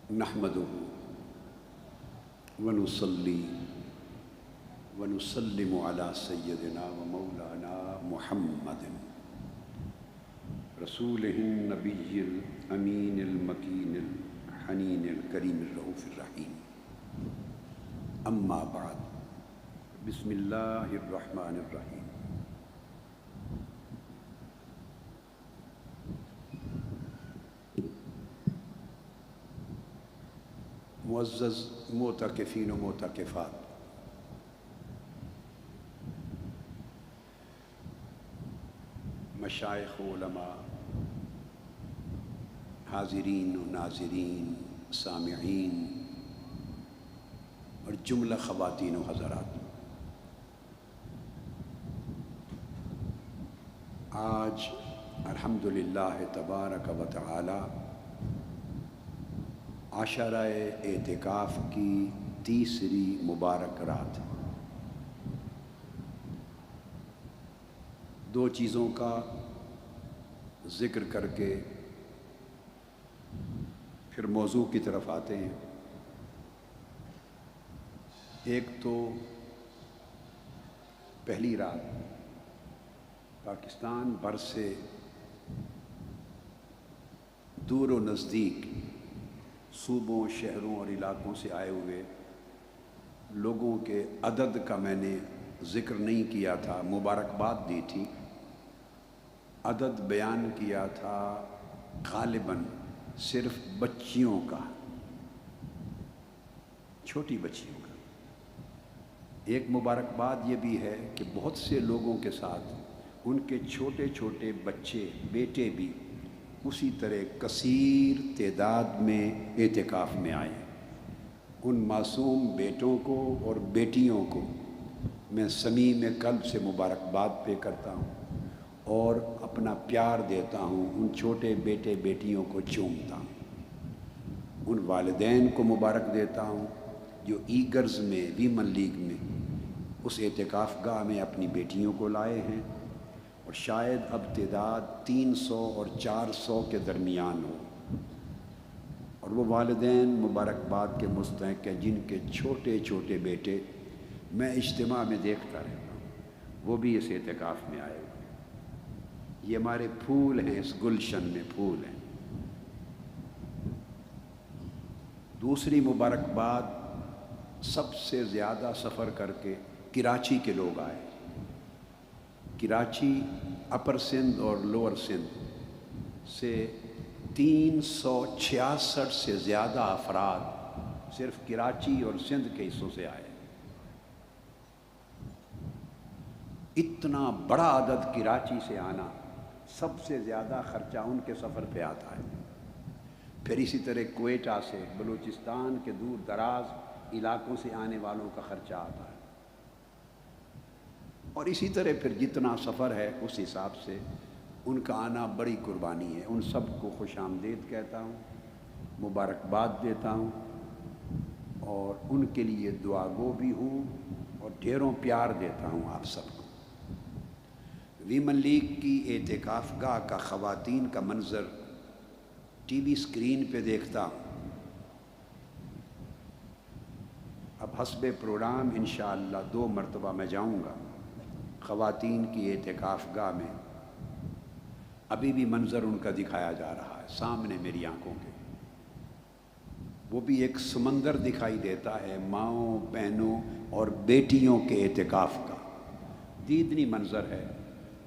نحمدہ ونصلی ونسلم علی سیدنا و مولانا محمد رسولہ النبی الامین المکین الحنین الکریم الرؤوف الرحیم، اما بعد، بسم اللہ الرحمن الرحیم۔ معزز معتکفین و معتکفات، مشائخ و علماء، حاضرین و ناظرین، سامعین اور جملہ خواتین و حضرات، آج الحمدللہ تبارک و تعالی عشرہ اعتکاف کی تیسری مبارک رات ہے۔ دو چیزوں کا ذکر کر کے پھر موضوع کی طرف آتے ہیں۔ ایک تو پہلی رات پاکستان بھر سے دور و نزدیک صوبوں، شہروں اور علاقوں سے آئے ہوئے لوگوں کے عدد کا میں نے ذکر نہیں کیا تھا، مبارکباد دی تھی، عدد بیان کیا تھا غالباً صرف بچیوں کا، چھوٹی بچیوں کا۔ ایک مبارکباد یہ بھی ہے کہ بہت سے لوگوں کے ساتھ ان کے چھوٹے چھوٹے بچے، بیٹے بھی اسی طرح کثیر تعداد میں اعتکاف میں آئے ہیں۔ ان معصوم بیٹوں کو اور بیٹیوں کو میں صمیم قلب سے مبارکباد پے کرتا ہوں اور اپنا پیار دیتا ہوں، ان چھوٹے بیٹے بیٹیوں کو چومتا ہوں۔ ان والدین کو مبارک دیتا ہوں جو ایگرز میں، ویمن لیگ میں اس اعتکاف گاہ میں اپنی بیٹیوں کو لائے ہیں، اور شاید اب تعداد 300 اور 400 کے درمیان ہو، اور وہ والدین مبارکباد کے مستحق ہیں جن کے چھوٹے چھوٹے بیٹے میں اجتماع میں دیکھتا رہتا ہوں، وہ بھی اس اعتکاف میں آئے ہوئے ہیں۔ یہ ہمارے پھول ہیں، اس گلشن میں پھول ہیں۔ دوسری مبارکباد، سب سے زیادہ سفر کر کے کراچی کے لوگ آئے۔ کراچی، اپر سندھ اور لوور سندھ سے 366 سے زیادہ افراد صرف کراچی اور سندھ کے حصوں سے آئے۔ اتنا بڑا عدد کراچی سے آنا، سب سے زیادہ خرچہ ان کے سفر پہ آتا ہے۔ پھر اسی طرح کوئٹہ سے، بلوچستان کے دور دراز علاقوں سے آنے والوں کا خرچہ آتا ہے، اور اسی طرح پھر جتنا سفر ہے اس حساب سے ان کا آنا بڑی قربانی ہے۔ ان سب کو خوش آمدید کہتا ہوں، مبارکباد دیتا ہوں، اور ان کے لیے دعا گو بھی ہوں اور ڈھیروں پیار دیتا ہوں آپ سب کو۔ ویمن لیگ کی اعتکاف گاہ کا خواتین کا منظر ٹی وی اسکرین پہ دیکھتا ہوں۔ اب حسب پروگرام انشاءاللہ 2 مرتبہ میں جاؤں گا خواتین کی اعتکاف گاہ میں۔ ابھی بھی منظر ان کا دکھایا جا رہا ہے سامنے میری آنکھوں کے۔ وہ بھی ایک سمندر دکھائی دیتا ہے ماؤں، بہنوں اور بیٹیوں کے اعتکاف کا، دیدنی منظر ہے۔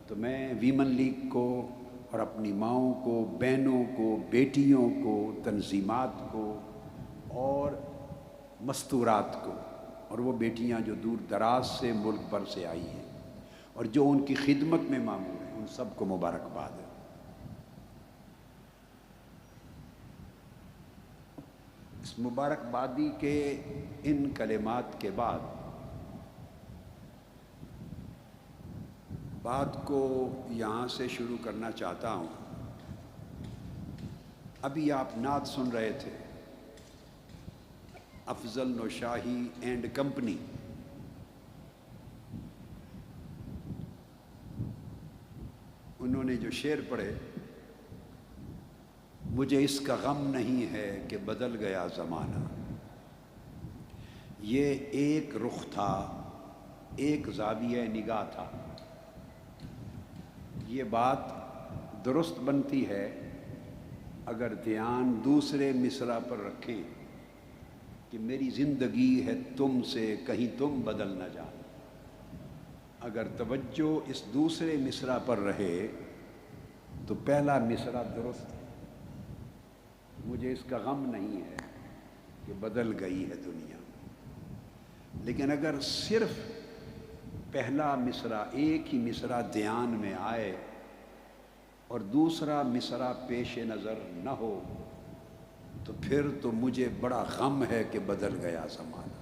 تو میں ویمن لیگ کو اور اپنی ماؤں کو، بہنوں کو، بیٹیوں کو، تنظیمات کو اور مستورات کو، اور وہ بیٹیاں جو دور دراز سے ملک بھر سے آئی ہیں اور جو ان کی خدمت میں مامور ہیں، ان سب کو مبارکباد ہے۔ اس مبارکبادی کے ان کلمات کے بعد بات کو یہاں سے شروع کرنا چاہتا ہوں۔ ابھی آپ نعت سن رہے تھے، افضل نوشاہی اینڈ کمپنی، انہوں نے جو شعر پڑھے مجھے اس کا غم نہیں ہے کہ بدل گیا زمانہ، یہ ایک رخ تھا، ایک زاویہ نگاہ تھا۔ یہ بات درست بنتی ہے اگر دھیان دوسرے مصرع پر رکھیں کہ میری زندگی ہے تم سے، کہیں تم بدل نہ جاؤ۔ اگر توجہ اس دوسرے مصرع پر رہے تو پہلا مصرع درست ہے، مجھے اس کا غم نہیں ہے کہ بدل گئی ہے دنیا۔ لیکن اگر صرف پہلا مصرع، ایک ہی مصرع دھیان میں آئے اور دوسرا مصرع پیش نظر نہ ہو تو پھر تو مجھے بڑا غم ہے کہ بدل گیا زمانہ۔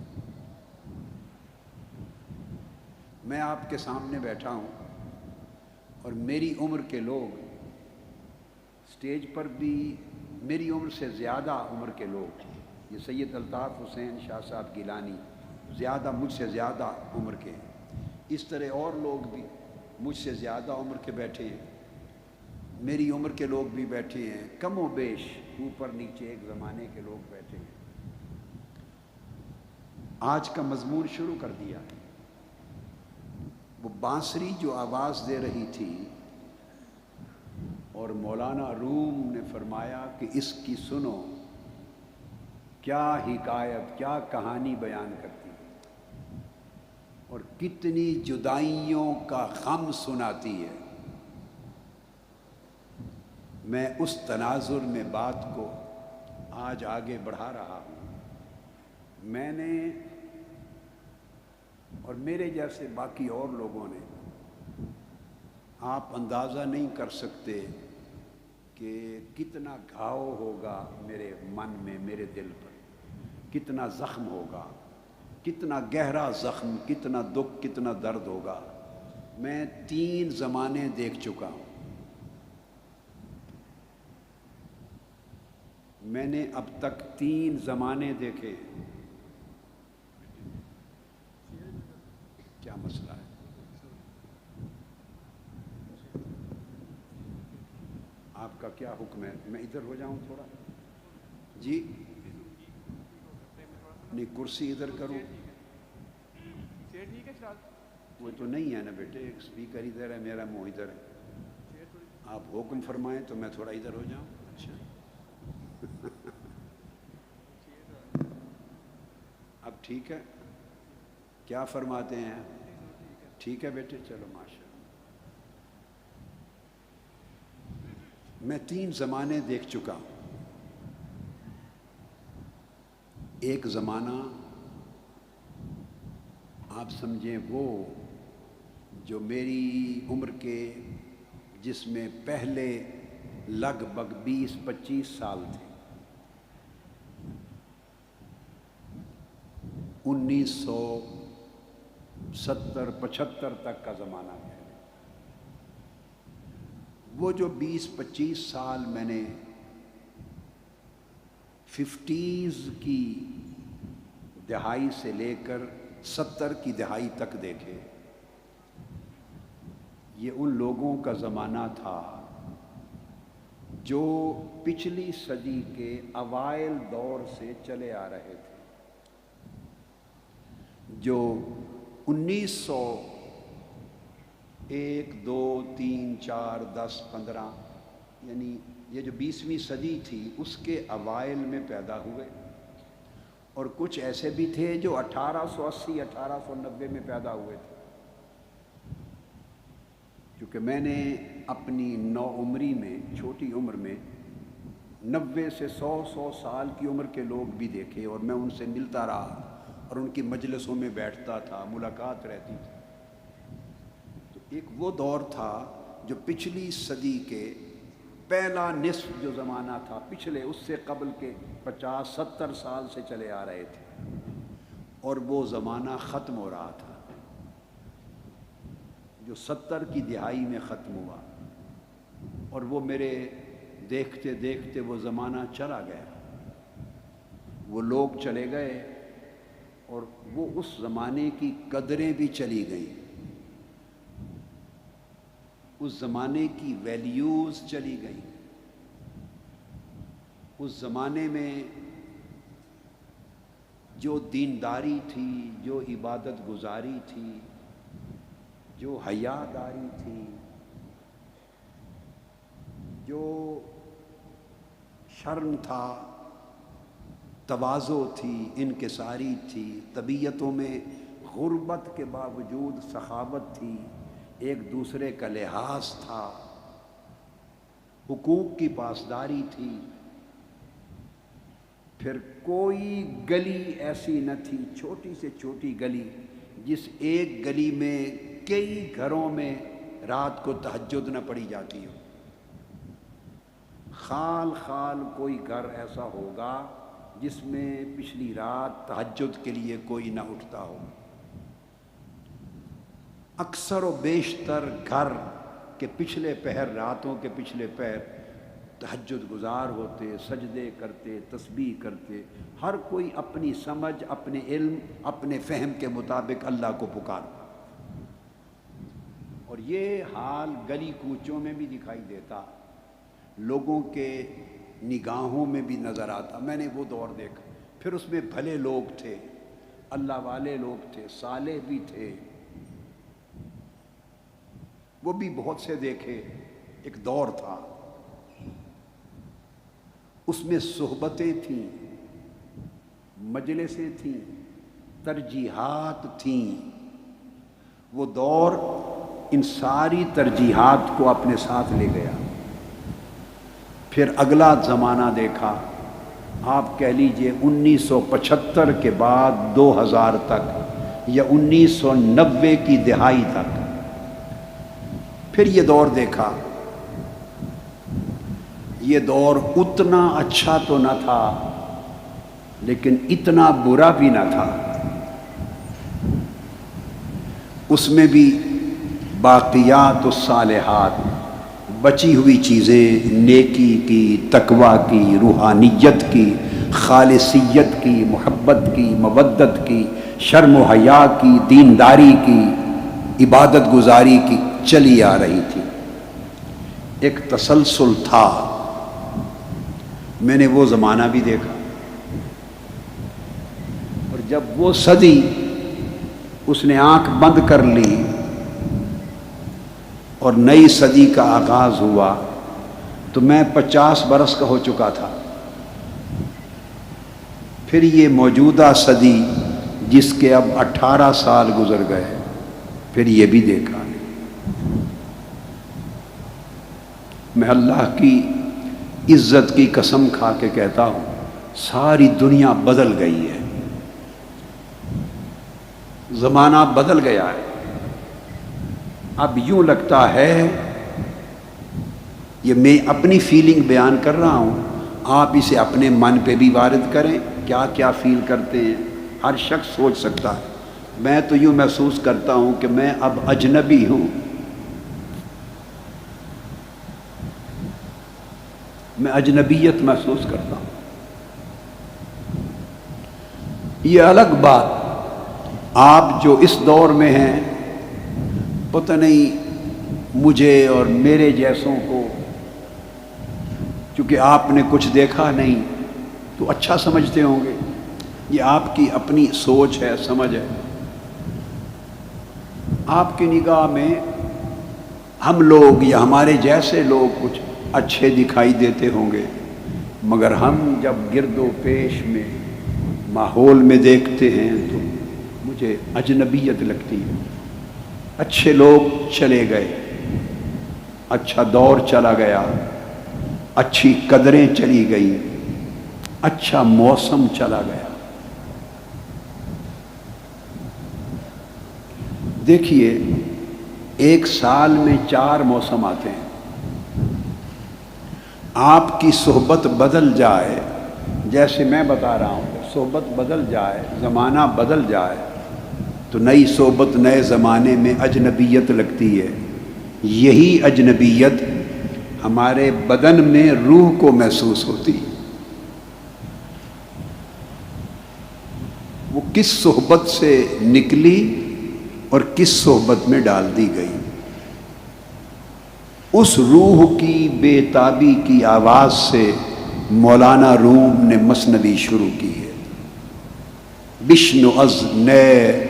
میں آپ کے سامنے بیٹھا ہوں اور میری عمر کے لوگ، اسٹیج پر بھی میری عمر سے زیادہ عمر کے لوگ، یہ سید الطاف حسین شاہ صاحب گیلانی زیادہ، مجھ سے زیادہ عمر کے ہیں، اس طرح اور لوگ بھی مجھ سے زیادہ عمر کے بیٹھے ہیں، میری عمر کے لوگ بھی بیٹھے ہیں، کم و بیش اوپر نیچے ایک زمانے کے لوگ بیٹھے ہیں۔ آج کا مضمون شروع کر دیا۔ وہ بانسری جو آواز دے رہی تھی اور مولانا روم نے فرمایا کہ اس کی سنو، کیا حکایت، کیا کہانی بیان کرتی ہے اور کتنی جدائیوں کا غم سناتی ہے۔ میں اس تناظر میں بات کو آج آگے بڑھا رہا ہوں۔ میں نے اور میرے جیسے باقی اور لوگوں نے، آپ اندازہ نہیں کر سکتے کہ کتنا گھاؤ ہوگا میرے من میں، میرے دل پر، کتنا زخم ہوگا، کتنا گہرا زخم، کتنا دکھ، کتنا درد ہوگا۔ میں 3 زمانے دیکھ چکا ہوں۔ میں نے اب تک 3 زمانے دیکھے۔ کیا مسئلہ ہے؟ آپ کا کیا حکم ہے؟ میں ادھر ہو جاؤں تھوڑا؟ جی نہیں، کرسی ادھر کروں؟ وہ تو نہیں ہے نا بیٹے، ایک اسپیکر ادھر ہے، میرا منہ ادھر ہے۔ آپ حکم فرمائیں تو میں تھوڑا ادھر ہو جاؤں۔ اچھا اب ٹھیک ہے؟ کیا فرماتے ہیں؟ ٹھیک ہے بیٹے، چلو ماشاء اللہ۔ میں 3 زمانے دیکھ چکا ہوں۔ ایک زمانہ آپ سمجھیں وہ جو میری عمر کے، جس میں پہلے لگ بھگ 20-25 سال تھے، 1970-75 تک کا زمانہ ہے۔ وہ جو 20-25 سال میں نے 50s کی دہائی سے لے کر 70 کی دہائی تک دیکھے، یہ ان لوگوں کا زمانہ تھا جو پچھلی صدی کے اوائل دور سے چلے آ رہے تھے، جو 1901، 2، 3، 4، 10، 15، یعنی یہ جو 20ویں صدی تھی اس کے اوائل میں پیدا ہوئے، اور کچھ ایسے بھی تھے جو 1880، 1890 میں پیدا ہوئے تھے۔ کیونکہ میں نے اپنی نوعمری میں، چھوٹی عمر میں 90 سے 100 سال کی عمر کے لوگ بھی دیکھے، اور میں ان سے ملتا رہا اور ان کی مجلسوں میں بیٹھتا تھا، ملاقات رہتی تھی۔ تو ایک وہ دور تھا جو پچھلی صدی کے پہلا نصف جو زمانہ تھا، پچھلے اس سے قبل کے 50-70 سال سے چلے آ رہے تھے، اور وہ زمانہ ختم ہو رہا تھا، جو 70 کی دہائی میں ختم ہوا، اور وہ میرے دیکھتے دیکھتے وہ زمانہ چلا گیا، وہ لوگ چلے گئے، اور وہ اس زمانے کی قدریں بھی چلی گئیں، اس زمانے کی ویلیوز چلی گئیں۔ اس زمانے میں جو دینداری تھی، جو عبادت گزاری تھی، جو حیا داری تھی، جو شرم تھا، تواضع تھی، انکساری تھی، طبیعتوں میں غربت کے باوجود سخاوت تھی، ایک دوسرے کا لحاظ تھا، حقوق کی پاسداری تھی، پھر کوئی گلی ایسی نہ تھی، چھوٹی سے چھوٹی گلی، جس ایک گلی میں کئی گھروں میں رات کو تہجد نہ پڑھی جاتی ہو۔ خال خال کوئی گھر ایسا ہوگا جس میں پچھلی رات تہجد کے لیے کوئی نہ اٹھتا ہو۔ اکثر و بیشتر گھر کے پچھلے پہر، راتوں کے پچھلے پہر تہجد گزار ہوتے، سجدے کرتے، تسبیح کرتے، ہر کوئی اپنی سمجھ، اپنے علم، اپنے فہم کے مطابق اللہ کو پکارتا۔ اور یہ حال گلی کوچوں میں بھی دکھائی دیتا، لوگوں کے نگاہوں میں بھی نظر آتا۔ میں نے وہ دور دیکھا۔ پھر اس میں بھلے لوگ تھے، اللہ والے لوگ تھے، صالح بھی تھے، وہ بھی بہت سے دیکھے۔ ایک دور تھا، اس میں صحبتیں تھیں، مجلسیں تھیں، ترجیحات تھیں۔ وہ دور ان ساری ترجیحات کو اپنے ساتھ لے گیا۔ پھر اگلا زمانہ دیکھا، آپ کہہ لیجئے 1975 کے بعد 2000 تک یا 1990 کی دہائی تک، پھر یہ دور دیکھا۔ یہ دور اتنا اچھا تو نہ تھا، لیکن اتنا برا بھی نہ تھا۔ اس میں بھی باقیات الصالحات، بچی ہوئی چیزیں، نیکی کی، تقویٰ کی، روحانیت کی، خالصیت کی، محبت کی، مودت کی، شرم و حیا کی، دینداری کی، عبادت گزاری کی چلی آ رہی تھی۔ ایک تسلسل تھا۔ میں نے وہ زمانہ بھی دیکھا، اور جب وہ صدی اس نے آنکھ بند کر لی اور نئی صدی کا آغاز ہوا، تو میں 50 برس کا ہو چکا تھا۔ پھر یہ موجودہ صدی جس کے اب 18 سال گزر گئے، پھر یہ بھی دیکھا۔ میں اللہ کی عزت کی قسم کھا کے کہتا ہوں، ساری دنیا بدل گئی ہے، زمانہ بدل گیا ہے۔ اب یوں لگتا ہے، یہ میں اپنی فیلنگ بیان کر رہا ہوں، آپ اسے اپنے من پہ بھی وارد کریں، کیا کیا فیل کرتے ہیں، ہر شخص سوچ سکتا ہے۔ میں تو یوں محسوس کرتا ہوں کہ میں اب اجنبی ہوں، میں اجنبیت محسوس کرتا ہوں۔ یہ الگ بات، آپ جو اس دور میں ہیں، پتہ نہیں مجھے اور میرے جیسوں کو، چونکہ آپ نے کچھ دیکھا نہیں تو اچھا سمجھتے ہوں گے، یہ آپ کی اپنی سوچ ہے، سمجھ ہے۔ آپ کی نگاہ میں ہم لوگ یا ہمارے جیسے لوگ کچھ اچھے دکھائی دیتے ہوں گے، مگر ہم جب گرد و پیش میں ماحول میں دیکھتے ہیں تو مجھے اجنبیت لگتی ہے۔ اچھے لوگ چلے گئے، اچھا دور چلا گیا، اچھی قدریں چلی گئی، اچھا موسم چلا گیا۔ دیکھیے، ایک سال میں 4 موسم آتے ہیں۔ آپ کی صحبت بدل جائے، جیسے میں بتا رہا ہوں، صحبت بدل جائے، زمانہ بدل جائے، تو نئی صحبت نئے زمانے میں اجنبیت لگتی ہے۔ یہی اجنبیت ہمارے بدن میں روح کو محسوس ہوتی ہے۔ وہ کس صحبت سے نکلی اور کس صحبت میں ڈال دی گئی، اس روح کی بے تابی کی آواز سے مولانا روم نے مثنوی شروع کی ہے۔ بشنو از نئے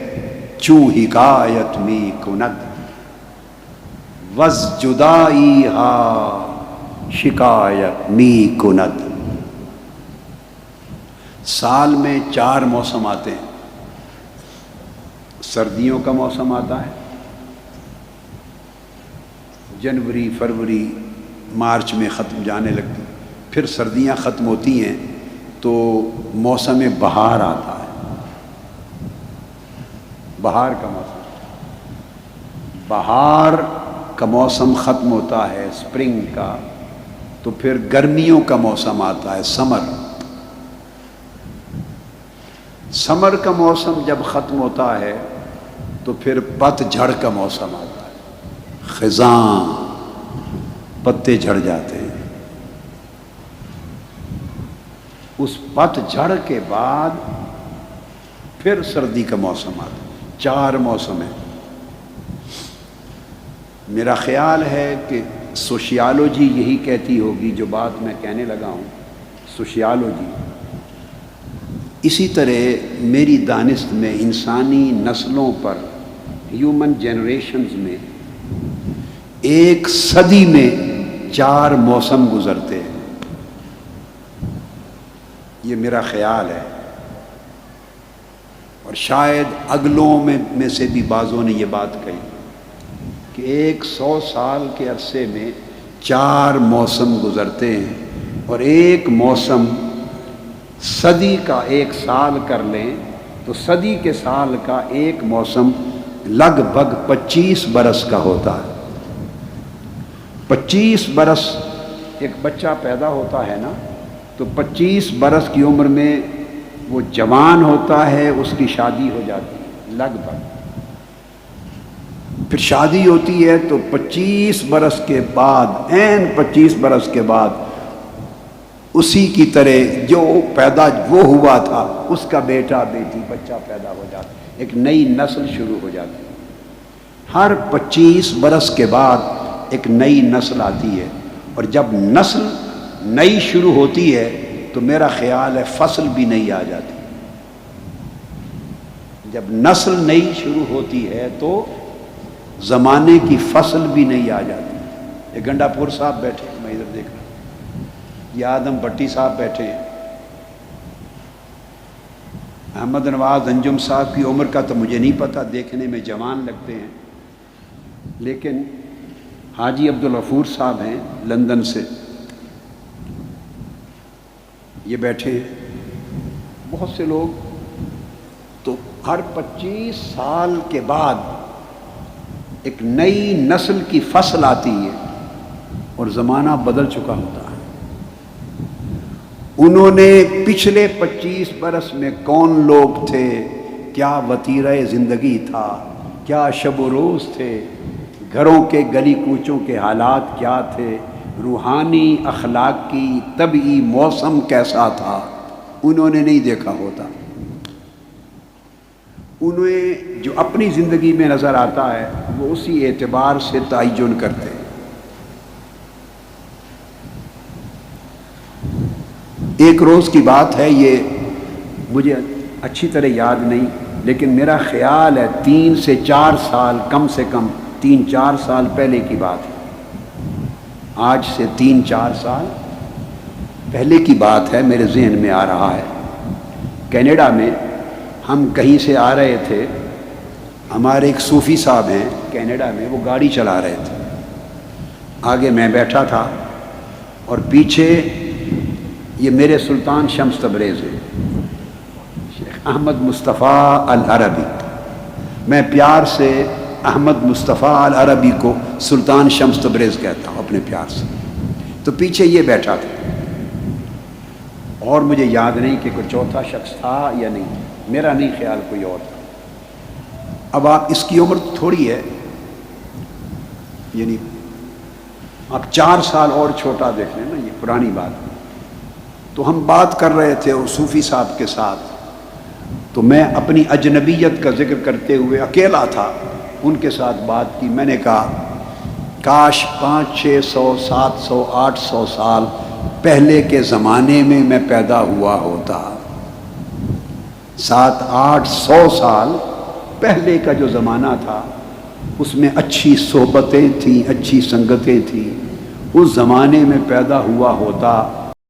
چو حکایت می کند، وز جدائی ہا شکایت می کند۔ سال میں 4 موسم آتے ہیں۔ سردیوں کا موسم آتا ہے، جنوری فروری مارچ میں ختم جانے لگتی، پھر سردیاں ختم ہوتی ہیں تو موسم بہار آتا ہے، بہار کا موسم۔ بہار کا موسم ختم ہوتا ہے اسپرنگ کا، تو پھر گرمیوں کا موسم آتا ہے سمر۔ سمر کا موسم جب ختم ہوتا ہے تو پھر پت جھڑ کا موسم آتا ہے، خزاں، پتے جھڑ جاتے ہیں۔ اس پت جھڑ کے بعد پھر سردی کا موسم آتا ہے۔ 4 موسم ہیں۔ میرا خیال ہے کہ سوشیالوجی یہی کہتی ہوگی جو بات میں کہنے لگا ہوں، سوشیالوجی۔ اسی طرح میری دانست میں انسانی نسلوں پر، ہیومن جنریشنز میں، 1 صدی میں 4 موسم گزرتے ہیں، یہ میرا خیال ہے۔ اور شاید اگلوں میں سے بھی بعضوں نے یہ بات کہی کہ 100 سال کے عرصے میں 4 موسم گزرتے ہیں، اور ایک موسم صدی کا 1 سال کر لیں تو صدی کے سال کا ایک موسم لگ بھگ 25 برس کا ہوتا ہے۔ 25 برس ایک بچہ پیدا ہوتا ہے نا، تو 25 برس کی عمر میں وہ جوان ہوتا ہے، اس کی شادی ہو جاتی ہے لگ بھگ۔ پھر شادی ہوتی ہے تو 25 برس کے بعد، عین 25 برس کے بعد، اسی کی طرح جو پیدا وہ ہوا تھا اس کا بیٹا بیٹی بچہ پیدا ہو جاتا ہے، ایک نئی نسل شروع ہو جاتی ہے۔ ہر 25 برس کے بعد ایک نئی نسل آتی ہے، اور جب نسل نئی شروع ہوتی ہے تو میرا خیال ہے فصل بھی نئی آ جاتی ہے۔ جب نسل نئی شروع ہوتی ہے تو زمانے کی فصل بھی نئی آ جاتی ہے۔ یہ گنڈا پور صاحب بیٹھے، میں ادھر دیکھ رہا ہوں، یہ آدم بھٹی صاحب بیٹھے ہیں، احمد نواز انجم صاحب کی عمر کا تو مجھے نہیں پتہ، دیکھنے میں جوان لگتے ہیں، لیکن حاجی عبدالغفور صاحب ہیں لندن سے، یہ بیٹھے ہیں، بہت سے لوگ۔ تو ہر 25 سال کے بعد ایک نئی نسل کی فصل آتی ہے، اور زمانہ بدل چکا ہوتا ہے۔ انہوں نے پچھلے 25 برس میں کون لوگ تھے، کیا وتیرہ زندگی تھا، کیا شب و روز تھے، گھروں کے گلی کوچوں کے حالات کیا تھے، روحانی اخلاقی طبعی موسم کیسا تھا، انہوں نے نہیں دیکھا ہوتا۔ انہیں جو اپنی زندگی میں نظر آتا ہے وہ اسی اعتبار سے تعین کرتے ہیں۔ ایک روز کی بات ہے، یہ مجھے اچھی طرح یاد نہیں، لیکن میرا خیال ہے 3 سے 4 سال، کم سے کم 3-4 سال پہلے کی بات ہے، آج سے 3-4 سال پہلے کی بات ہے، میرے ذہن میں آ رہا ہے۔ کینیڈا میں ہم کہیں سے آ رہے تھے، ہمارے ایک صوفی صاحب ہیں کینیڈا میں، وہ گاڑی چلا رہے تھے، آگے میں بیٹھا تھا اور پیچھے یہ میرے سلطان شمس تبریز ہیں، شیخ احمد مصطفیٰ العربی، میں پیار سے احمد مصطفیٰ العربی کو سلطان شمس تبریز کہتا ہوں اپنے پیار سے۔ تو پیچھے یہ بیٹھا تھا، اور مجھے یاد نہیں کہ کوئی چوتھا شخص تھا یا نہیں، میرا نہیں خیال کوئی اور تھا۔ اب آپ اس کی عمر تھوڑی ہے، یعنی آپ 4 سال اور چھوٹا دیکھ لیں نا، یہ پرانی بات۔ تو ہم بات کر رہے تھے اس صوفی صاحب کے ساتھ، تو میں اپنی اجنبیت کا ذکر کرتے ہوئے اکیلا تھا، ان کے ساتھ بات کی۔ میں نے کہا کاش 500-600-700-800 سال پہلے کے زمانے میں میں پیدا ہوا ہوتا، 700-800 سال پہلے کا جو زمانہ تھا اس میں اچھی صحبتیں تھیں، اچھی سنگتیں تھیں، اس زمانے میں پیدا ہوا ہوتا